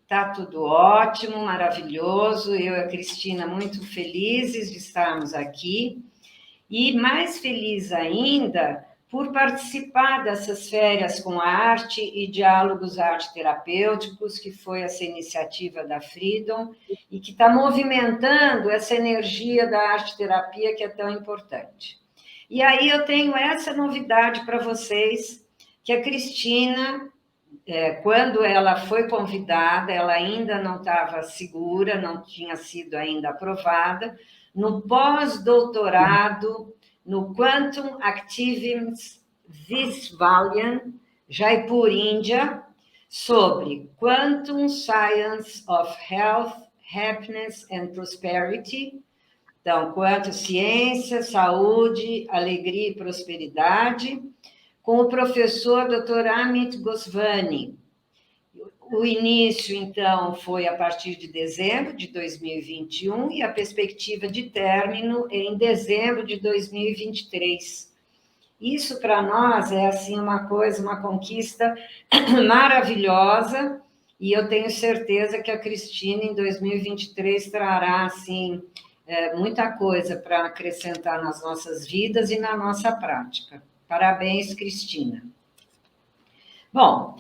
Tá tudo ótimo, maravilhoso. Eu e a Cristina muito felizes de estarmos aqui e mais feliz ainda por participar dessas férias com arte e diálogos arte-terapêuticos, que foi essa iniciativa da Freedom e que está movimentando essa energia da arte-terapia que é tão importante. E aí eu tenho essa novidade para vocês, que a Cristina, quando ela foi convidada, ela ainda não estava segura, não tinha sido ainda aprovada, no pós-doutorado no Quantum Activism Visvalyan, Jaipur, Índia, sobre Quantum Science of Health, Happiness and Prosperity. Então, quanto ciência, saúde, alegria e prosperidade, com o professor Dr. Amit Goswami. O início, então, foi a partir de dezembro de 2021 e a perspectiva de término em dezembro de 2023. Isso, para nós, é assim uma coisa, uma conquista maravilhosa, e eu tenho certeza que a Cristina, em 2023, trará, assim, muita coisa para acrescentar nas nossas vidas e na nossa prática. Parabéns, Cristina. Bom,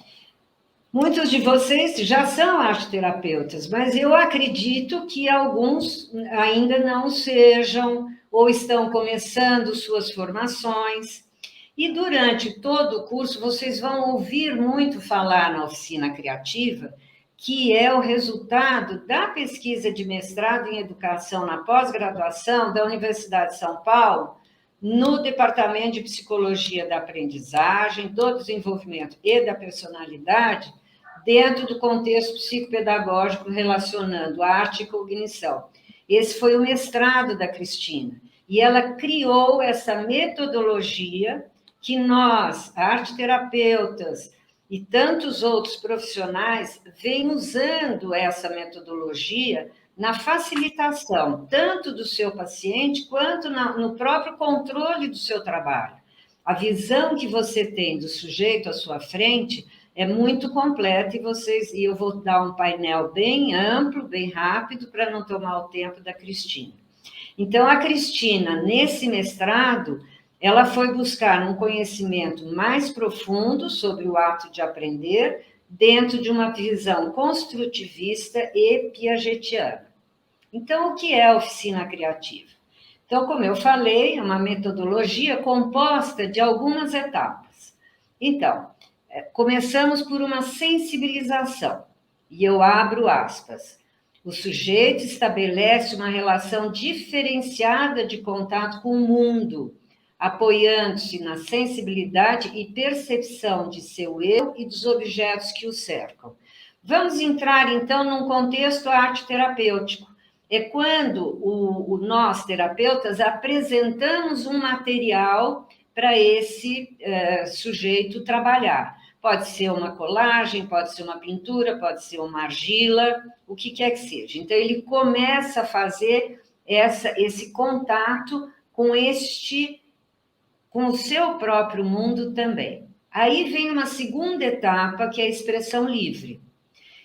muitos de vocês já são arteterapeutas, mas eu acredito que alguns ainda não sejam ou estão começando suas formações. E durante todo o curso vocês vão ouvir muito falar na oficina criativa, que é o resultado da pesquisa de mestrado em educação na pós-graduação da Universidade de São Paulo, no Departamento de Psicologia da Aprendizagem, do Desenvolvimento e da Personalidade, dentro do contexto psicopedagógico relacionando arte e cognição. Esse foi o mestrado da Cristina, e ela criou essa metodologia que nós, arteterapeutas e tantos outros profissionais, vêm usando essa metodologia na facilitação, tanto do seu paciente, quanto no próprio controle do seu trabalho. A visão que você tem do sujeito à sua frente é muito completa e eu vou dar um painel bem amplo, bem rápido, para não tomar o tempo da Cristina. Então, a Cristina, nesse mestrado, ela foi buscar um conhecimento mais profundo sobre o ato de aprender, dentro de uma visão construtivista e piagetiana. Então, o que é a oficina criativa? Então, como eu falei, é uma metodologia composta de algumas etapas. Então, começamos por uma sensibilização, e eu abro aspas. O sujeito estabelece uma relação diferenciada de contato com o mundo, apoiando-se na sensibilidade e percepção de seu eu e dos objetos que o cercam. Vamos entrar, então, num contexto arte-terapêutico. É quando nós, terapeutas, apresentamos um material para esse sujeito trabalhar. Pode ser uma colagem, pode ser uma pintura, pode ser uma argila, o que quer que seja. Então, ele começa a fazer esse contato com o seu próprio mundo também. Aí vem uma segunda etapa, que é a expressão livre.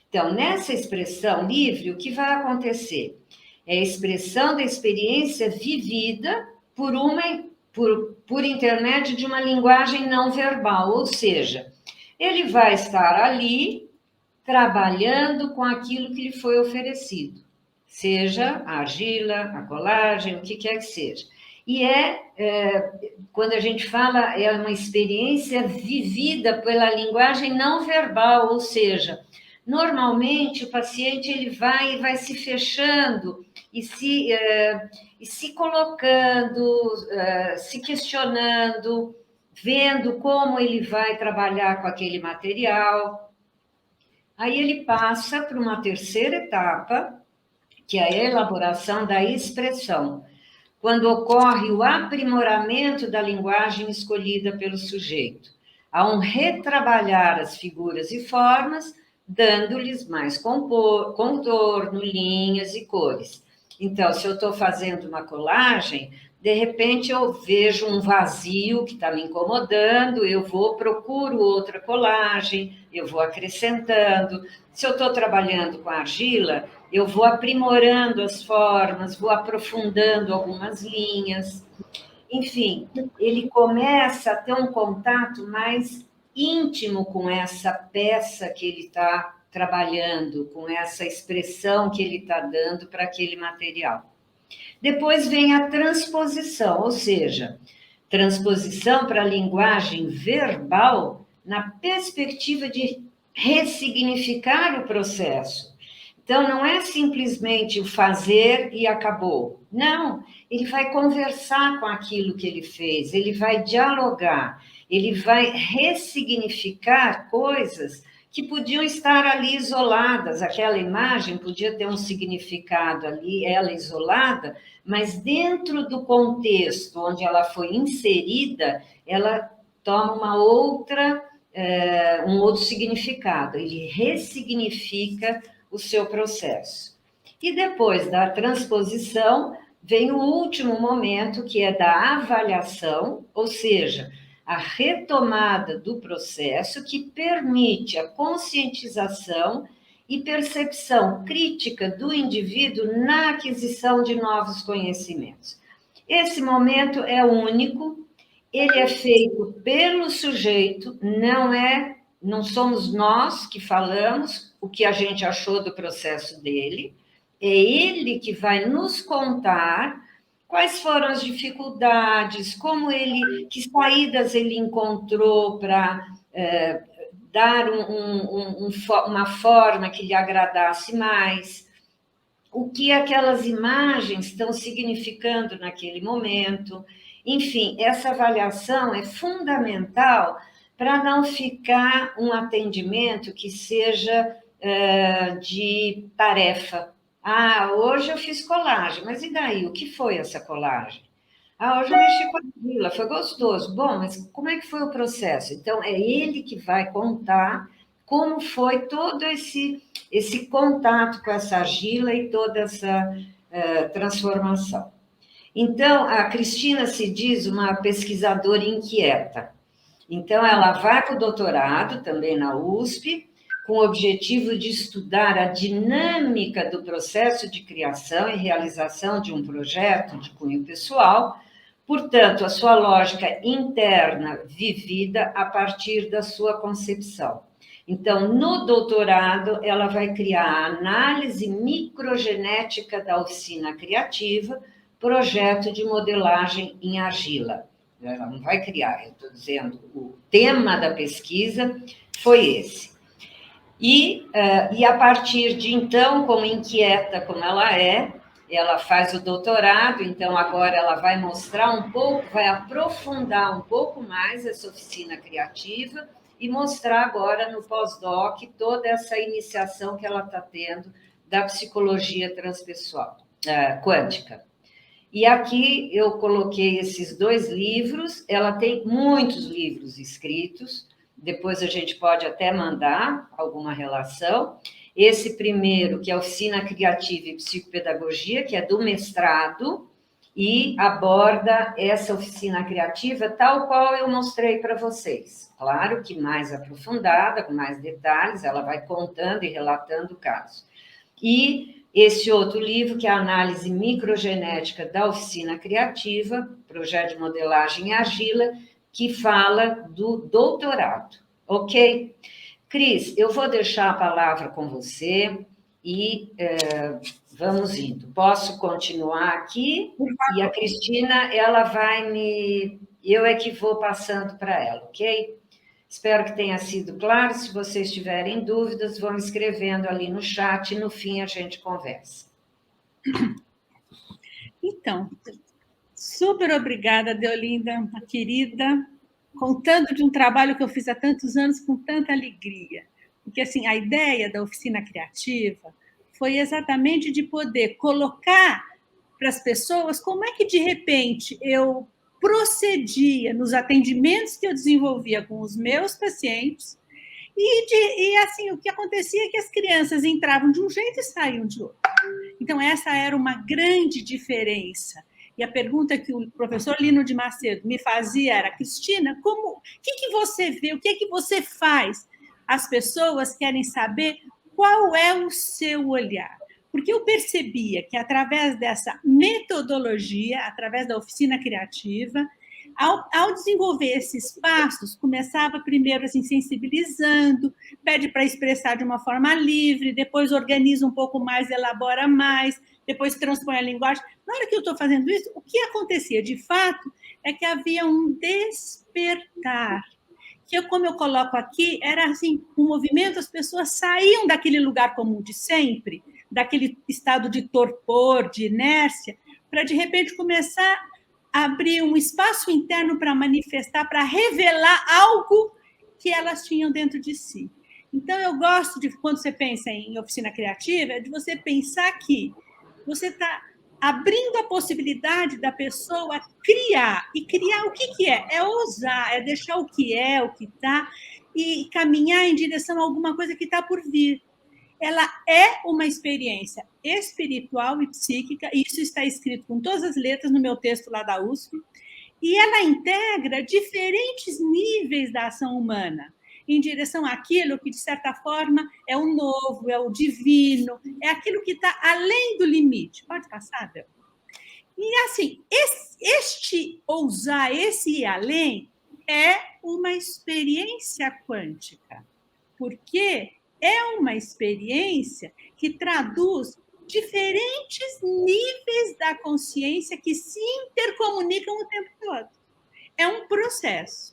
Então, nessa expressão livre, o que vai acontecer? É a expressão da experiência vivida por intermédio de uma linguagem não verbal, ou seja, ele vai estar ali trabalhando com aquilo que lhe foi oferecido, seja a argila, a colagem, o que quer que seja. E quando a gente fala, é uma experiência vivida pela linguagem não verbal, ou seja, normalmente o paciente ele vai se fechando e se colocando, se questionando, vendo como ele vai trabalhar com aquele material. Aí ele passa para uma terceira etapa, que é a elaboração da expressão, quando ocorre o aprimoramento da linguagem escolhida pelo sujeito. Há um retrabalhar as figuras e formas, dando-lhes mais contorno, linhas e cores. Então, se eu estou fazendo uma colagem, de repente eu vejo um vazio que está me incomodando, eu vou, procuro outra colagem, eu vou acrescentando. Se eu estou trabalhando com argila, eu vou aprimorando as formas, vou aprofundando algumas linhas. Enfim, ele começa a ter um contato mais íntimo com essa peça que ele está trabalhando, com essa expressão que ele está dando para aquele material. Depois vem a transposição, ou seja, transposição para a linguagem verbal na perspectiva de ressignificar o processo. Então, não é simplesmente o fazer e acabou. Não, ele vai conversar com aquilo que ele fez, ele vai dialogar, ele vai ressignificar coisas que podiam estar ali isoladas. Aquela imagem podia ter um significado ali, ela isolada, mas dentro do contexto onde ela foi inserida, ela toma um outro significado. Ele ressignifica o seu processo. E depois da transposição, vem o último momento, que é da avaliação, ou seja, a retomada do processo que permite a conscientização e percepção crítica do indivíduo na aquisição de novos conhecimentos. Esse momento é único, ele é feito pelo sujeito, não somos nós que falamos o que a gente achou do processo dele, é ele que vai nos contar quais foram as dificuldades, que saídas ele encontrou para dar uma forma que lhe agradasse mais, o que aquelas imagens estão significando naquele momento. Enfim, essa avaliação é fundamental para não ficar um atendimento que seja de tarefa. Ah, hoje eu fiz colagem, mas e daí? O que foi essa colagem? Ah, hoje eu mexi com a argila, foi gostoso. Bom, mas como é que foi o processo? Então, é ele que vai contar como foi todo esse contato com essa argila e toda essa transformação. Então, a Cristina se diz uma pesquisadora inquieta. Então, ela vai para o doutorado, também na USP, com o objetivo de estudar a dinâmica do processo de criação e realização de um projeto de cunho pessoal, portanto, a sua lógica interna vivida a partir da sua concepção. Então, no doutorado, ela vai criar a análise microgenética da oficina criativa, projeto de modelagem em argila. Ela não vai criar, eu estou dizendo, o tema da pesquisa foi esse. E a partir de então, como inquieta como ela faz o doutorado, então agora ela vai mostrar um pouco, vai aprofundar um pouco mais essa oficina criativa e mostrar agora no pós-doc toda essa iniciação que ela está tendo da psicologia transpessoal, quântica. E aqui eu coloquei esses 2 livros, ela tem muitos livros escritos, depois a gente pode até mandar alguma relação. Esse primeiro, que é a Oficina Criativa e Psicopedagogia, que é do mestrado, e aborda essa oficina criativa tal qual eu mostrei para vocês. Claro que mais aprofundada, com mais detalhes, ela vai contando e relatando o caso. E esse outro livro, que é a Análise Microgenética da Oficina Criativa, projeto de modelagem em argila, que fala do doutorado, ok? Cris, eu vou deixar a palavra com você e vamos indo. Posso continuar aqui? E a Cristina, ela vai eu é que vou passando para ela, ok? Espero que tenha sido claro. Se vocês tiverem dúvidas, vão escrevendo ali no chat e no fim a gente conversa. Então, super obrigada, Deolinda, querida, contando de um trabalho que eu fiz há tantos anos com tanta alegria. Porque, assim, a ideia da oficina criativa foi exatamente de poder colocar para as pessoas como é que, de repente, eu procedia nos atendimentos que eu desenvolvia com os meus pacientes e assim, o que acontecia é que as crianças entravam de um jeito e saíam de outro. Então, essa era uma grande diferença E a pergunta que o professor Lino de Macedo me fazia era: Cristina, o que você vê, o que você faz? As pessoas querem saber qual é o seu olhar. Porque eu percebia que, através dessa metodologia, através da oficina criativa, ao desenvolver esses passos, começava primeiro assim, sensibilizando, pede para expressar de uma forma livre, depois organiza um pouco mais, elabora mais, depois transpõe a linguagem. Na hora que eu estou fazendo isso, o que acontecia de fato é que havia um despertar. Que, como eu coloco aqui, era assim, um movimento, as pessoas saíam daquele lugar comum de sempre, daquele estado de torpor, de inércia, para, de repente, começar a abrir um espaço interno para manifestar, para revelar algo que elas tinham dentro de si. Então, eu gosto de, quando você pensa em oficina criativa, de você pensar que você está abrindo a possibilidade da pessoa criar. E criar o que é? É ousar, é deixar o que é, o que está, e caminhar em direção a alguma coisa que está por vir. Ela é uma experiência espiritual e psíquica, e isso está escrito com todas as letras no meu texto lá da USP, e ela integra diferentes níveis da ação humana, em direção àquilo que, de certa forma, é o novo, é o divino, é aquilo que está além do limite. Pode passar, Bel? E, assim, este ousar, esse ir além, é uma experiência quântica, porque é uma experiência que traduz diferentes níveis da consciência que se intercomunicam o tempo todo. É um processo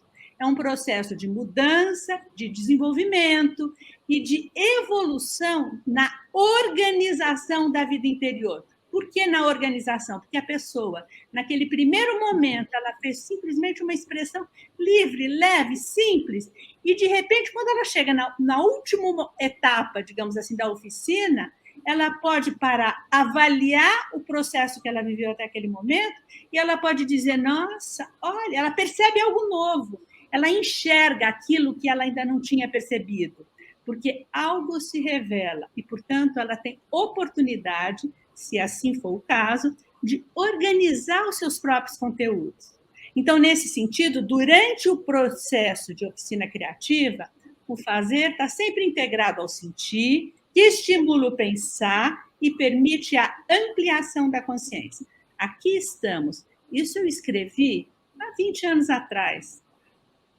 de mudança, de desenvolvimento e de evolução na organização da vida interior. Por que na organização? Porque a pessoa, naquele primeiro momento, ela fez simplesmente uma expressão livre, leve, simples, e, de repente, quando ela chega na última etapa, digamos assim, da oficina, ela pode parar, avaliar o processo que ela viveu até aquele momento, e ela pode dizer, nossa, olha, ela percebe algo novo, ela enxerga aquilo que ela ainda não tinha percebido, porque algo se revela, e, portanto, ela tem oportunidade, se assim for o caso, de organizar os seus próprios conteúdos. Então, nesse sentido, durante o processo de oficina criativa, o fazer está sempre integrado ao sentir, que estimula o pensar e permite a ampliação da consciência. Aqui estamos. Isso eu escrevi há 20 anos atrás,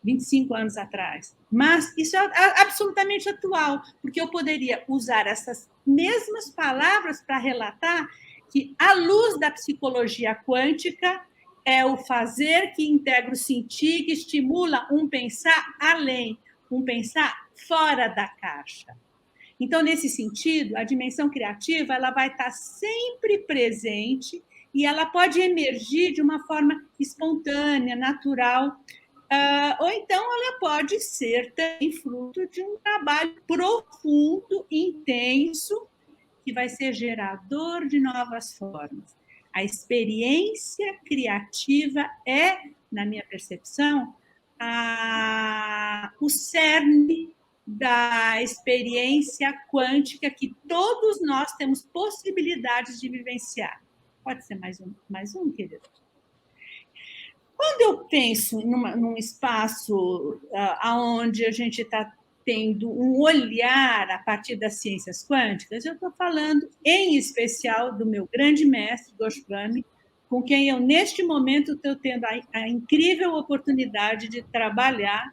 25 anos atrás. Mas isso é absolutamente atual, porque eu poderia usar essas mesmas palavras para relatar que, à luz da psicologia quântica, é o fazer que integra o sentir, que estimula um pensar além, um pensar fora da caixa. Então, nesse sentido, a dimensão criativa ela vai estar sempre presente e ela pode emergir de uma forma espontânea, natural, ou então ela pode ser também fruto de um trabalho profundo, intenso, que vai ser gerador de novas formas. A experiência criativa é, na minha percepção, o cerne da experiência quântica que todos nós temos possibilidades de vivenciar. Pode ser mais um, querido? Quando eu penso num espaço onde a gente está tendo um olhar a partir das ciências quânticas, eu estou falando, em especial, do meu grande mestre, Goswami, com quem eu, neste momento, estou tendo a incrível oportunidade de trabalhar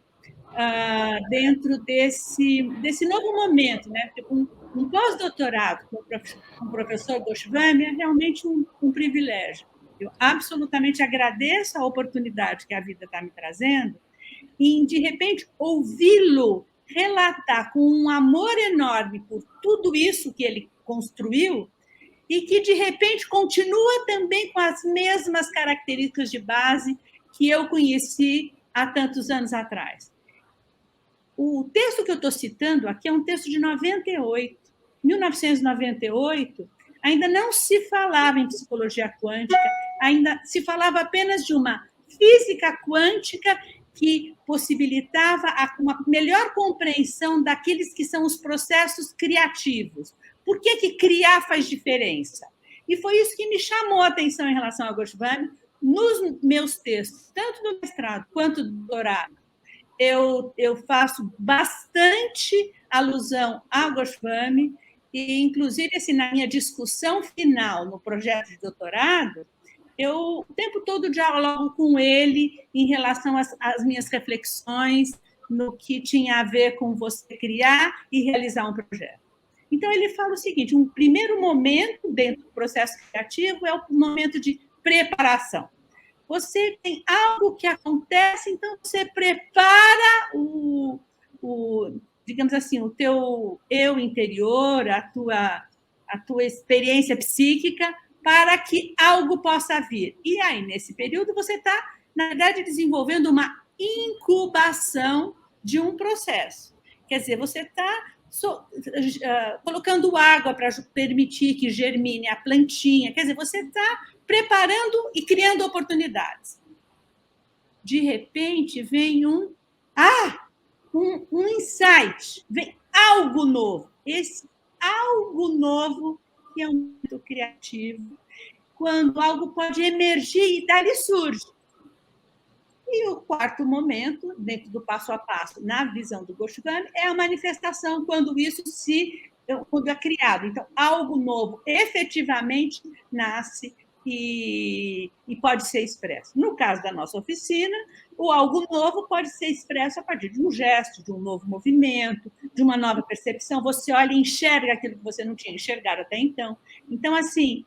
dentro desse novo momento, né? Um pós-doutorado com o professor Goswami é realmente um privilégio. Eu absolutamente agradeço a oportunidade que a vida está me trazendo em, de repente, ouvi-lo relatar com um amor enorme por tudo isso que ele construiu e que, de repente, continua também com as mesmas características de base que eu conheci há tantos anos atrás. O texto que eu estou citando aqui é um texto de 98. 1998, ainda não se falava em psicologia quântica, ainda se falava apenas de uma física quântica que possibilitava uma melhor compreensão daqueles que são os processos criativos. Por que criar faz diferença? E foi isso que me chamou a atenção em relação ao Goswami nos meus textos, tanto do mestrado quanto do doutorado. Eu faço bastante alusão a Goswami, e, inclusive, assim, na minha discussão final no projeto de doutorado, eu o tempo todo dialogo com ele em relação às minhas reflexões no que tinha a ver com você criar e realizar um projeto. Então, ele fala o seguinte: um primeiro momento dentro do processo criativo é o momento de preparação. Você tem algo que acontece, então você prepara digamos assim, o teu eu interior, a tua experiência psíquica, para que algo possa vir. E aí, nesse período, você está, na verdade, desenvolvendo uma incubação de um processo. Quer dizer, você está colocando água para permitir que germine a plantinha. Quer dizer, você está preparando e criando oportunidades. De repente, vem um insight, vem algo novo. Esse algo novo que é um momento criativo, quando algo pode emergir e dali surge. E o quarto momento, dentro do passo a passo, na visão do Goswami, é a manifestação, quando é criado. Então, algo novo efetivamente nasce e pode ser expresso. No caso da nossa oficina, o algo novo pode ser expresso a partir de um gesto, de um novo movimento, de uma nova percepção. Você olha e enxerga aquilo que você não tinha enxergado até então. Então, assim,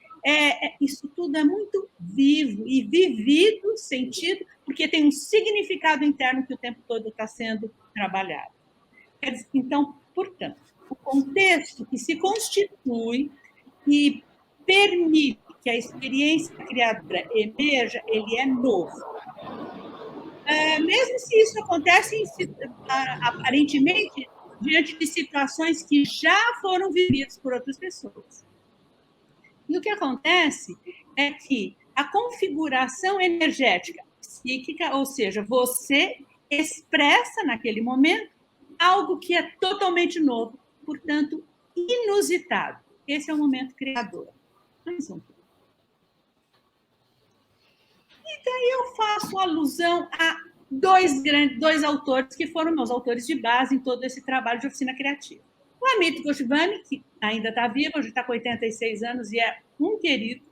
isso tudo é muito vivo e vivido, sentido, porque tem um significado interno que o tempo todo está sendo trabalhado. Então, portanto, o contexto que se constitui e permite que a experiência criadora emerja, ele é novo. Mesmo se isso acontece, aparentemente, diante de situações que já foram vividas por outras pessoas. E o que acontece é que a configuração energética psíquica, ou seja, você expressa naquele momento algo que é totalmente novo, portanto, inusitado. Esse é o momento criador. E daí eu faço alusão a dois autores que foram meus autores de base em todo esse trabalho de oficina criativa. O Amit Goswami, que ainda está vivo, hoje está com 86 anos e é um querido,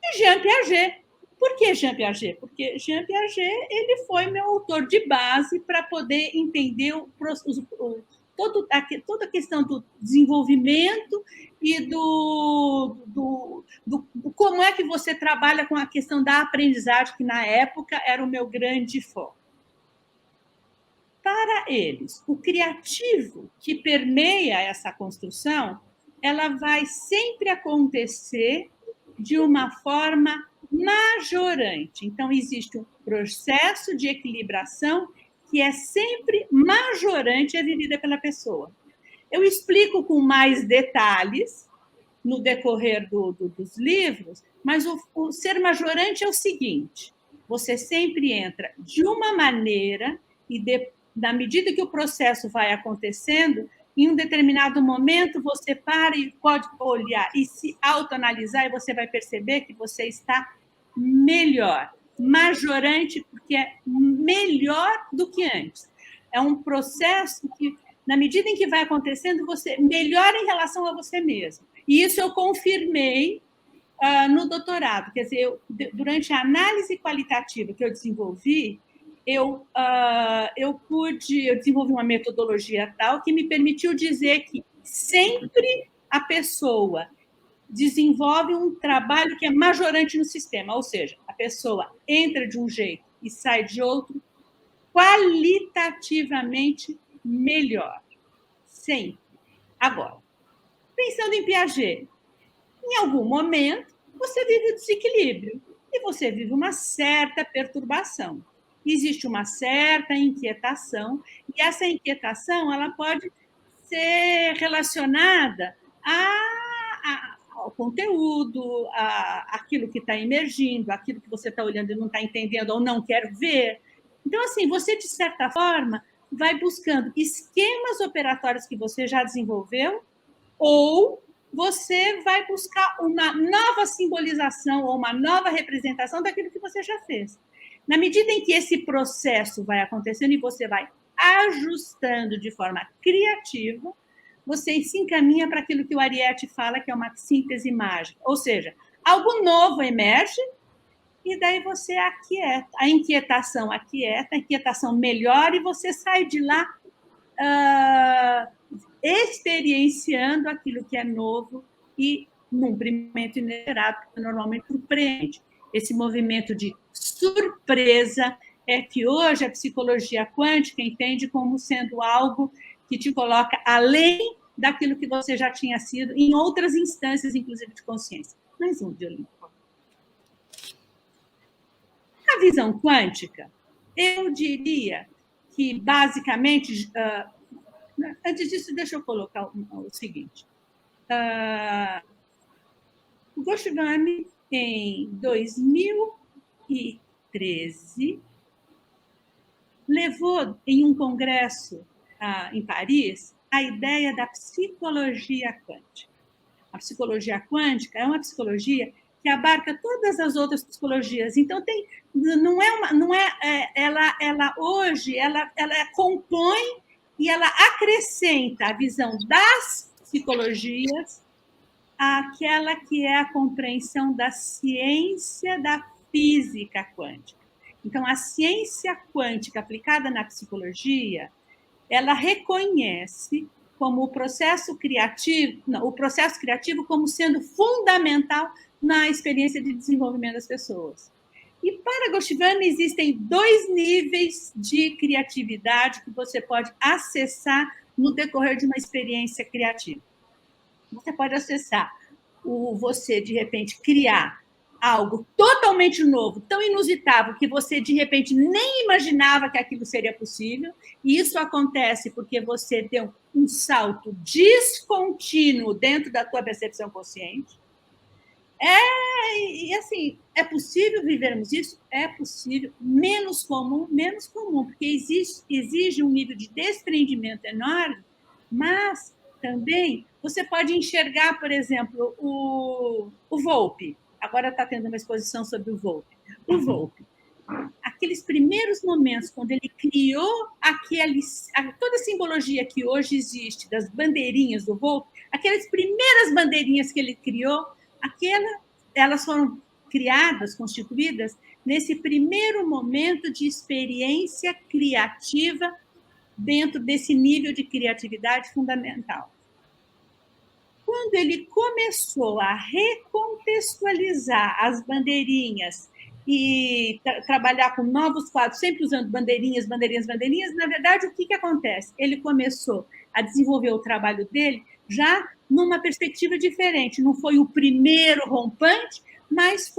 e Jean Piaget. Por que Jean Piaget? Porque Jean Piaget ele foi meu autor de base para poder entender toda a questão do desenvolvimento e do como é que você trabalha com a questão da aprendizagem, que na época era o meu grande foco. Para eles, o criativo que permeia essa construção, ela vai sempre acontecer de uma forma majorante. Então, existe um processo de equilibração que é sempre majorante e é vivida pela pessoa. Eu explico com mais detalhes no decorrer dos livros, mas o ser majorante é o seguinte: você sempre entra de uma maneira e, na medida que o processo vai acontecendo, em um determinado momento, você para e pode olhar e se autoanalisar, e você vai perceber que você está melhor. Majorante, porque é melhor do que antes. É um processo que, na medida em que vai acontecendo, você melhora em relação a você mesmo. E isso eu confirmei no doutorado. Quer dizer, durante a análise qualitativa que eu desenvolvi, eu desenvolvi uma metodologia tal que me permitiu dizer que sempre a pessoa desenvolve um trabalho que é majorante no sistema, ou seja, a pessoa entra de um jeito e sai de outro, qualitativamente melhor. Sempre. Agora, pensando em Piaget, em algum momento você vive o desequilíbrio e você vive uma certa perturbação. Existe uma certa inquietação, e essa inquietação ela pode ser relacionada ao conteúdo, àquilo que está emergindo, àquilo que você está olhando e não está entendendo ou não quer ver. Então, assim, você, de certa forma, vai buscando esquemas operatórios que você já desenvolveu ou você vai buscar uma nova simbolização ou uma nova representação daquilo que você já fez. Na medida em que esse processo vai acontecendo e você vai ajustando de forma criativa, você se encaminha para aquilo que o Ariete fala, que é uma síntese mágica. Ou seja, algo novo emerge e daí você aquieta. A inquietação aquieta, a inquietação melhora e você sai de lá experienciando aquilo que é novo e, num primeiro momento inesperado, que normalmente surpreende. Esse movimento de surpresa é que hoje a psicologia quântica entende como sendo algo que te coloca além daquilo que você já tinha sido em outras instâncias, inclusive de consciência. Mais um, Diolinda. A visão quântica, eu diria que, basicamente, antes disso, deixa eu colocar o seguinte. O Goswami, em 2013, levou em um congresso em Paris a ideia da psicologia quântica. A psicologia quântica é uma psicologia que abarca todas as outras psicologias. Então, ela hoje ela compõe e ela acrescenta a visão das psicologias àquela que é a compreensão da ciência da física quântica. Então, a ciência quântica aplicada na psicologia, ela reconhece como o processo criativo como sendo fundamental na experiência de desenvolvimento das pessoas. E para Goswami existem 2 níveis de criatividade que você pode acessar no decorrer de uma experiência criativa. Você pode acessar você, de repente, criar algo totalmente novo, tão inusitado, que você, de repente, nem imaginava que aquilo seria possível, e isso acontece porque você deu um salto descontínuo dentro da tua percepção consciente. E assim, é possível vivermos isso? É possível, menos comum, porque exige um nível de desprendimento enorme, mas também você pode enxergar, por exemplo, o Volpe. Agora está tendo uma exposição sobre o Volpe. O Volpe, aqueles primeiros momentos, quando ele criou toda a simbologia que hoje existe das bandeirinhas do Volpe, aquelas primeiras bandeirinhas que ele criou, elas foram criadas, constituídas, nesse primeiro momento de experiência criativa dentro desse nível de criatividade fundamental. Quando ele começou a recontextualizar as bandeirinhas e trabalhar com novos quadros, sempre usando bandeirinhas, na verdade, o que acontece? Ele começou a desenvolver o trabalho dele já numa perspectiva diferente. Não foi o primeiro rompante, mas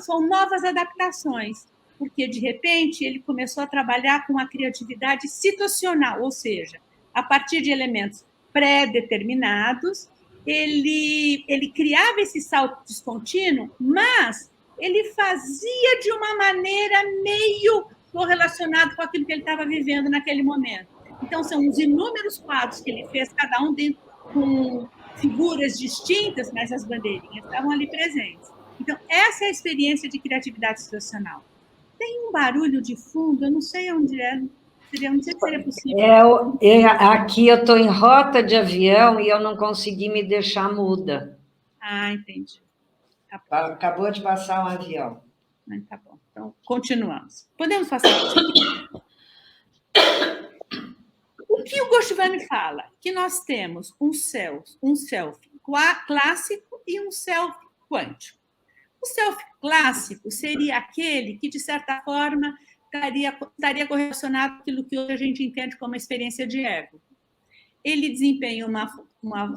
são novas adaptações, porque, de repente, ele começou a trabalhar com a criatividade situacional, ou seja, a partir de elementos pré-determinados, ele criava esse salto descontínuo, mas ele fazia de uma maneira meio correlacionada com aquilo que ele estava vivendo naquele momento. Então, são os inúmeros quadros que ele fez, cada um dentro com figuras distintas, mas as bandeirinhas estavam ali presentes. Então, essa é a experiência de criatividade situacional. Tem um barulho de fundo, eu não sei onde é, não sei se seria possível. Aqui eu estou em rota de avião e eu não consegui me deixar muda. Ah, entendi. Acabou de passar um avião. Tá bom. Então, continuamos. Podemos passar. O que o Goswami fala? Que nós temos um self clássico e um self quântico. O self clássico seria aquele que, de certa forma, estaria correlacionado com aquilo que hoje a gente entende como a experiência de ego. Ele desempenha uma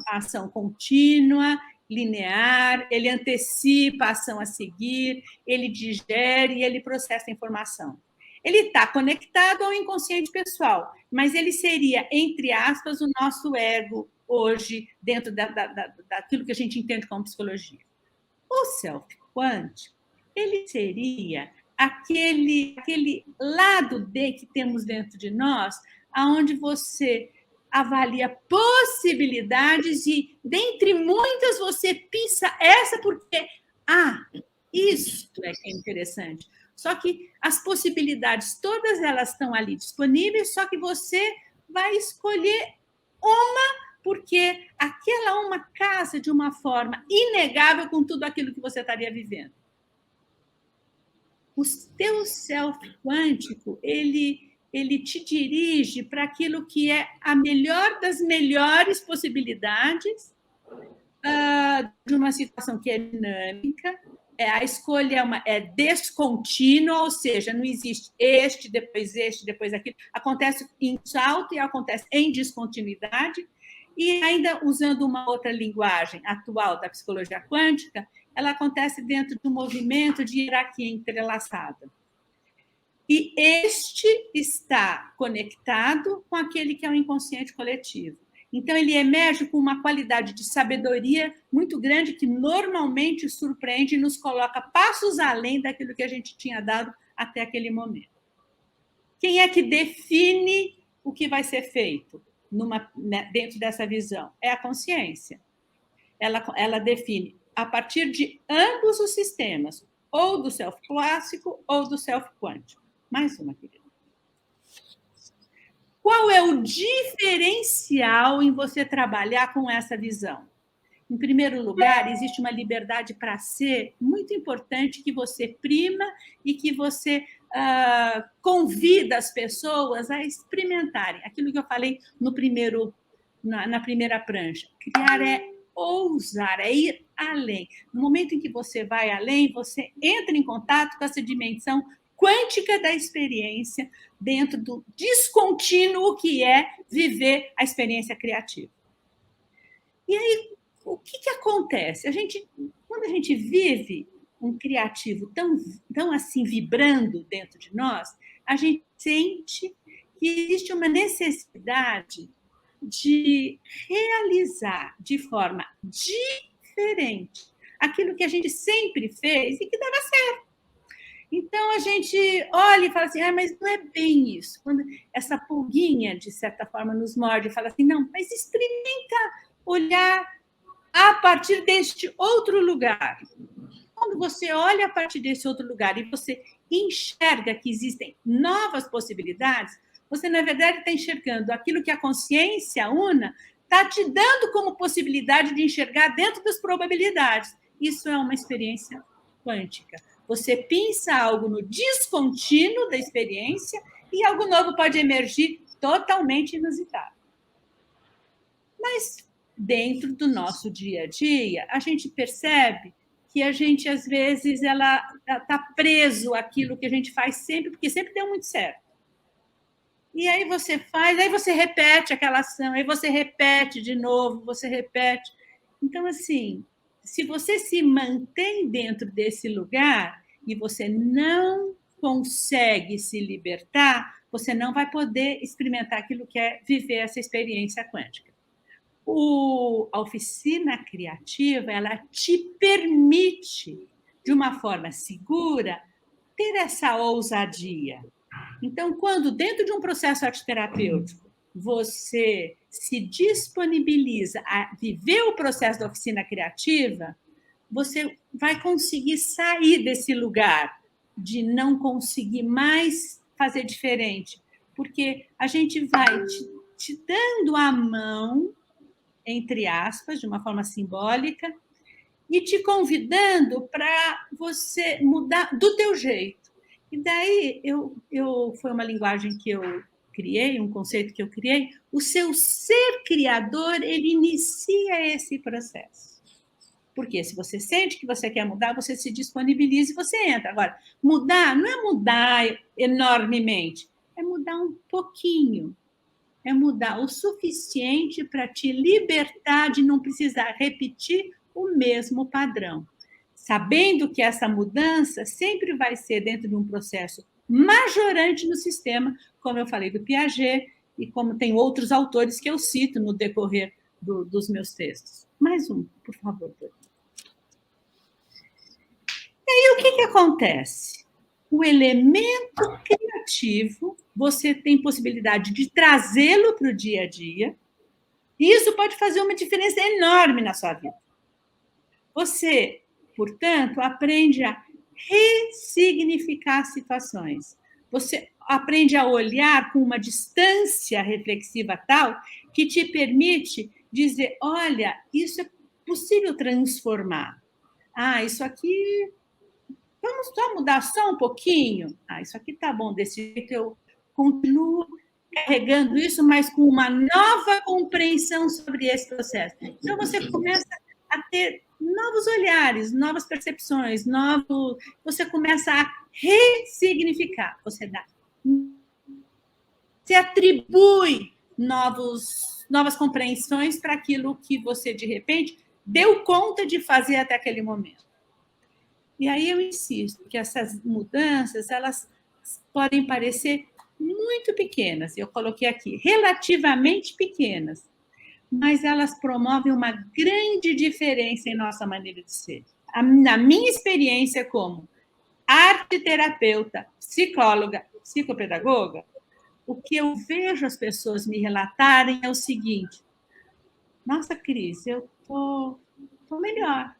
ação contínua, linear, ele antecipa a ação a seguir, ele digere e ele processa a informação. Ele está conectado ao inconsciente pessoal, mas ele seria, entre aspas, o nosso ego hoje, dentro daquilo que a gente entende como psicologia. O self quântico, ele seria aquele lado que temos dentro de nós, onde você avalia possibilidades e, dentre muitas, você pensa essa porque, isso é que é interessante. Só que as possibilidades, todas elas estão ali disponíveis, só que você vai escolher uma, porque aquela uma casa de uma forma inegável com tudo aquilo que você estaria vivendo. O teu self quântico, ele te dirige para aquilo que é a melhor das melhores possibilidades de uma situação que é dinâmica. A escolha é descontínua, ou seja, não existe este, depois aquilo. Acontece em salto e acontece em descontinuidade. E ainda usando uma outra linguagem atual da psicologia quântica, ela acontece dentro de um movimento de hierarquia entrelaçada. E este está conectado com aquele que é o inconsciente coletivo. Então, ele emerge com uma qualidade de sabedoria muito grande que normalmente surpreende e nos coloca passos além daquilo que a gente tinha dado até aquele momento. Quem é que define o que vai ser feito dentro dessa visão? É a consciência. Ela define a partir de ambos os sistemas, ou do self clássico ou do self quântico. Mais uma, querida. Qual é o diferencial em você trabalhar com essa visão? Em primeiro lugar, existe uma liberdade para ser muito importante que você prima e que você convida as pessoas a experimentarem. Aquilo que eu falei na primeira prancha. Criar é ousar, é ir além. No momento em que você vai além, você entra em contato com essa dimensão quântica da experiência dentro do descontínuo que é viver a experiência criativa. E aí, o que acontece? Quando a gente vive um criativo tão assim vibrando dentro de nós, a gente sente que existe uma necessidade de realizar de forma diferente aquilo que a gente sempre fez e que dava certo. Então, a gente olha e fala assim, mas não é bem isso. Quando essa pulguinha, de certa forma, nos morde e fala assim, não, mas experimenta olhar a partir deste outro lugar. Quando você olha a partir desse outro lugar e você enxerga que existem novas possibilidades, você, na verdade, está enxergando aquilo que a consciência una está te dando como possibilidade de enxergar dentro das probabilidades. Isso é uma experiência quântica. Você pensa algo no descontínuo da experiência e algo novo pode emergir totalmente inusitado. Mas, dentro do nosso dia a dia, a gente percebe que a gente, às vezes, ela está preso àquilo que a gente faz sempre, porque sempre deu muito certo. E aí você faz, aí você repete aquela ação, aí você repete de novo, você repete. Então, assim, se você se mantém dentro desse lugar e você não consegue se libertar, você não vai poder experimentar aquilo que é viver essa experiência quântica. A oficina criativa, ela te permite, de uma forma segura, ter essa ousadia. Então, quando dentro de um processo arteterapêutico você se disponibiliza a viver o processo da oficina criativa, você vai conseguir sair desse lugar de não conseguir mais fazer diferente, porque a gente vai te dando a mão, entre aspas, de uma forma simbólica, e te convidando para você mudar do teu jeito. E daí, foi uma linguagem que eu criei, um conceito que eu criei, o seu ser criador, ele inicia esse processo. Porque se você sente que você quer mudar, você se disponibiliza e você entra. Agora, mudar não é mudar enormemente, é mudar um pouquinho. É mudar o suficiente para te libertar de não precisar repetir o mesmo padrão. Sabendo que essa mudança sempre vai ser dentro de um processo majorante no sistema, como eu falei do Piaget, e como tem outros autores que eu cito no decorrer dos meus textos. Mais um, por favor. E aí, o que acontece? O elemento criativo, você tem possibilidade de trazê-lo para o dia a dia, E isso pode fazer uma diferença enorme na sua vida. Você, portanto, aprende a ressignificar situações. Você aprende a olhar com uma distância reflexiva tal que te permite dizer, olha, isso é possível transformar. Ah, isso aqui, vamos só mudar só um pouquinho? Ah, isso aqui tá bom, desse jeito eu continuo carregando isso, mas com uma nova compreensão sobre esse processo. Então, você começa a ter novos olhares, novas percepções, você começa a ressignificar, você atribui novas compreensões para aquilo que você, de repente, deu conta de fazer até aquele momento. E aí eu insisto que essas mudanças, elas podem parecer muito pequenas, eu coloquei aqui, relativamente pequenas, mas elas promovem uma grande diferença em nossa maneira de ser. Na minha experiência como arteterapeuta, psicóloga, psicopedagoga, o que eu vejo as pessoas me relatarem é o seguinte: nossa, Cris, eu tô melhor.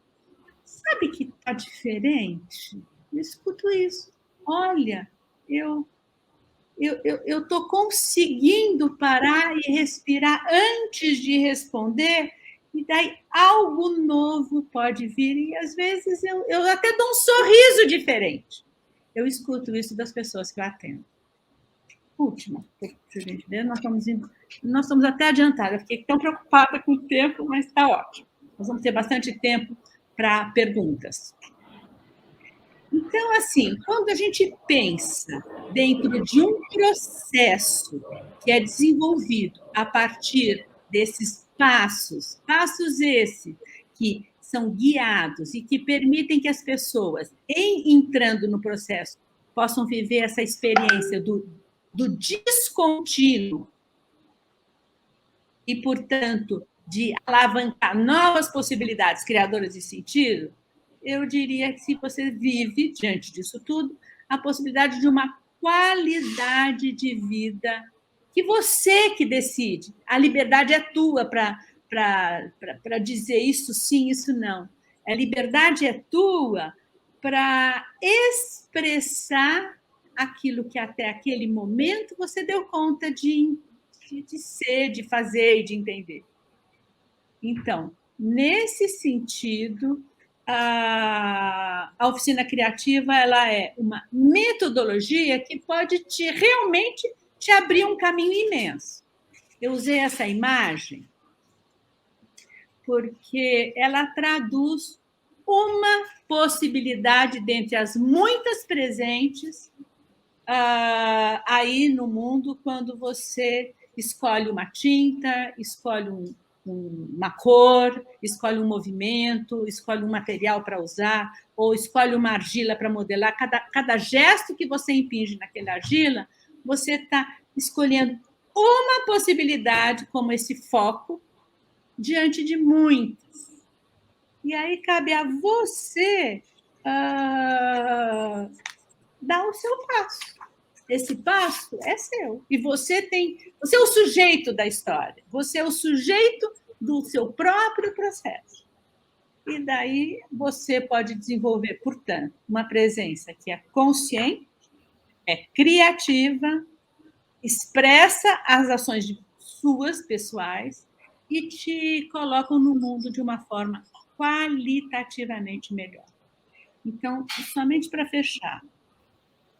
Sabe que tá diferente? Eu escuto isso. Olha, eu estou conseguindo parar e respirar antes de responder, e daí algo novo pode vir, e às vezes eu até dou um sorriso diferente. Eu escuto isso das pessoas que eu atendo. Última, para a gente ver, nós estamos até adiantados. Eu fiquei tão preocupada com o tempo, mas está ótimo. Nós vamos ter bastante tempo para perguntas. Então, assim, quando a gente pensa dentro de um processo que é desenvolvido a partir desses passos esses que são guiados e que permitem que as pessoas, entrando no processo, possam viver essa experiência do descontínuo e, portanto, de alavancar novas possibilidades criadoras de sentido, eu diria que se você vive, diante disso tudo, a possibilidade de uma qualidade de vida que você que decide. A liberdade é tua para dizer isso sim, isso não. A liberdade é tua para expressar aquilo que até aquele momento você deu conta de ser, de fazer e de entender. Então, nesse sentido, a oficina criativa ela é uma metodologia que pode realmente te abrir um caminho imenso. Eu usei essa imagem porque ela traduz uma possibilidade dentre as muitas presentes aí no mundo quando você escolhe uma tinta, escolhe uma cor, escolhe um movimento, escolhe um material para usar, ou escolhe uma argila para modelar. Cada gesto que você impinge naquela argila, você está escolhendo uma possibilidade, como esse foco, diante de muitas. E aí cabe a você dar o seu passo. Esse passo é seu. E você é o sujeito da história. Você é o sujeito do seu próprio processo. E daí você pode desenvolver, portanto, uma presença que é consciente, é criativa, expressa as ações suas pessoais e te colocam no mundo de uma forma qualitativamente melhor. Então, somente para fechar,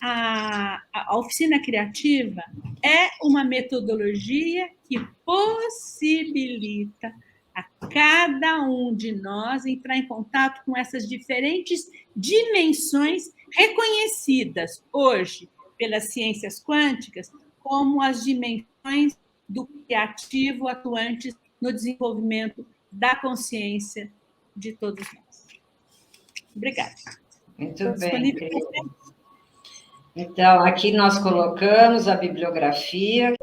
a oficina criativa é uma metodologia que possibilita a cada um de nós entrar em contato com essas diferentes dimensões reconhecidas hoje pelas ciências quânticas como as dimensões do criativo atuantes no desenvolvimento da consciência de todos nós. Obrigada. Muito bem. Então, aqui nós colocamos a bibliografia.